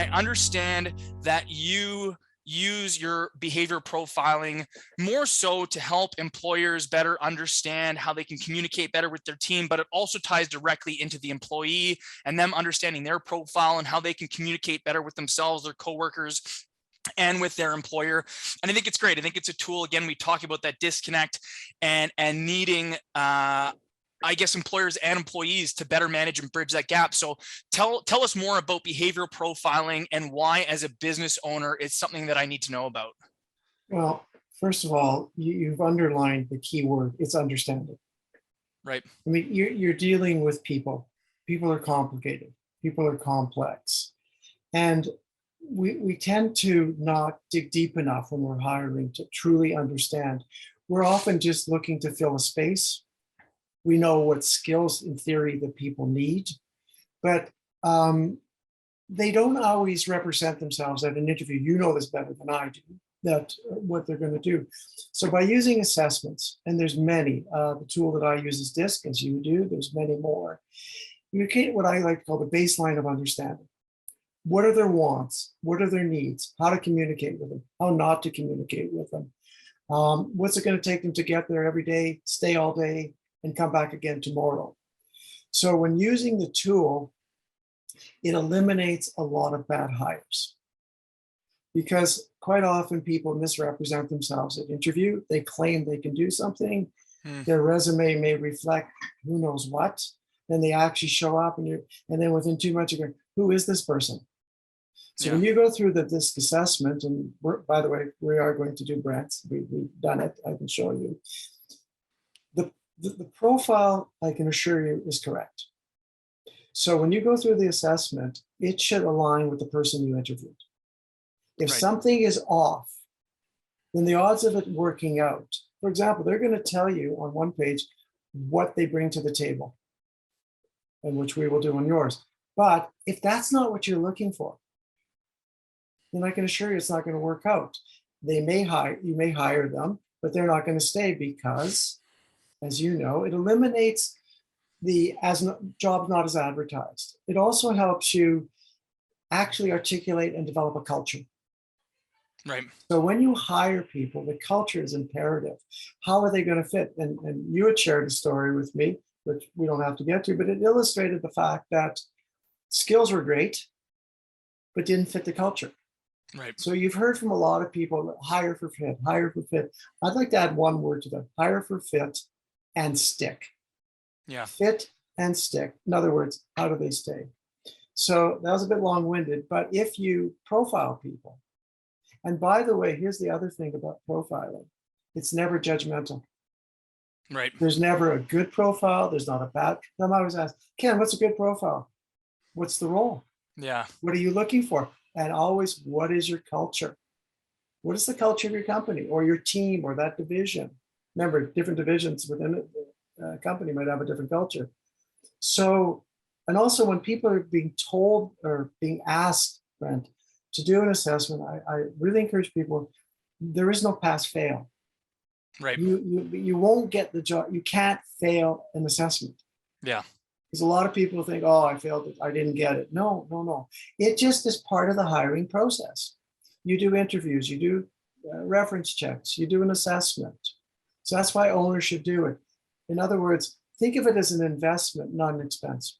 understand that you use your behavior profiling more so to help employers better understand how they can communicate better with their team, but it also ties directly into the employee and them understanding their profile and how they can communicate better with themselves, their coworkers, and with their employer. And I think it's great. I think it's a tool. Again, we talk about that disconnect and needing I guess employers and employees to better manage and bridge that gap. So tell us more about behavioral profiling and why, as a business owner, it's something that I need to know about. Well, first of all, you've underlined the key word. It's understanding. Right. I mean, you're dealing with people. People are complicated. People are complex. And we tend to not dig deep enough when we're hiring to truly understand. We're often just looking to fill a space. We know what skills in theory that people need, but they don't always represent themselves at an interview. You know this better than I do, that what they're going to do. So by using assessments, and there's many, the tool that I use is DISC, as you do, there's many more. You create what I like to call the baseline of understanding. What are their wants? What are their needs? How to communicate with them? How not to communicate with them? What's it going to take them to get there every day, stay all day, and come back again tomorrow? So when using the tool, it eliminates a lot of bad hires, because quite often people misrepresent themselves at interview. They claim they can do something. Their resume may reflect who knows what. Then they actually show up and then within 2 months you go, who is this person? So when you go through the DISC assessment, and by the way, we are going to do Brent's, we've done it, I can show you. The profile, I can assure you, is correct. So when you go through the assessment, it should align with the person you interviewed. If something is off, then the odds of it working out, for example, they're going to tell you on one page what they bring to the table, and which we will do on yours. But if that's not what you're looking for, then I can assure you it's not going to work out. You may hire them, but they're not going to stay because, as you know, it eliminates the job not as advertised. It also helps you actually articulate and develop a culture. Right. So when you hire people, the culture is imperative. How are they going to fit? And you had shared a story with me, which we don't have to get to, but it illustrated the fact that skills were great, but didn't fit the culture. Right. So you've heard from a lot of people, hire for fit, hire for fit. I'd like to add one word to that: hire for fit and stick. Yeah. Fit and stick. In other words, how do they stay? So that was a bit long-winded, but if you profile people, and by the way, here's the other thing about profiling: it's never judgmental. Right. There's never a good profile. There's not a bad. I'm always asked, Ken, what's a good profile? What's the role? Yeah. What are you looking for? And always, what is your culture? What is the culture of your company or your team or that division? Remember, different divisions within a company might have a different culture. So, and also when people are being told or being asked, Brent, to do an assessment, I really encourage people, there is no pass fail. Right. You won't get the job. You can't fail an assessment. Yeah. Because a lot of people think, oh, I failed it, I didn't get it. No. It just is part of the hiring process. You do interviews, you do reference checks, you do an assessment. So that's why owners should do it. In other words, think of it as an investment, not an expense.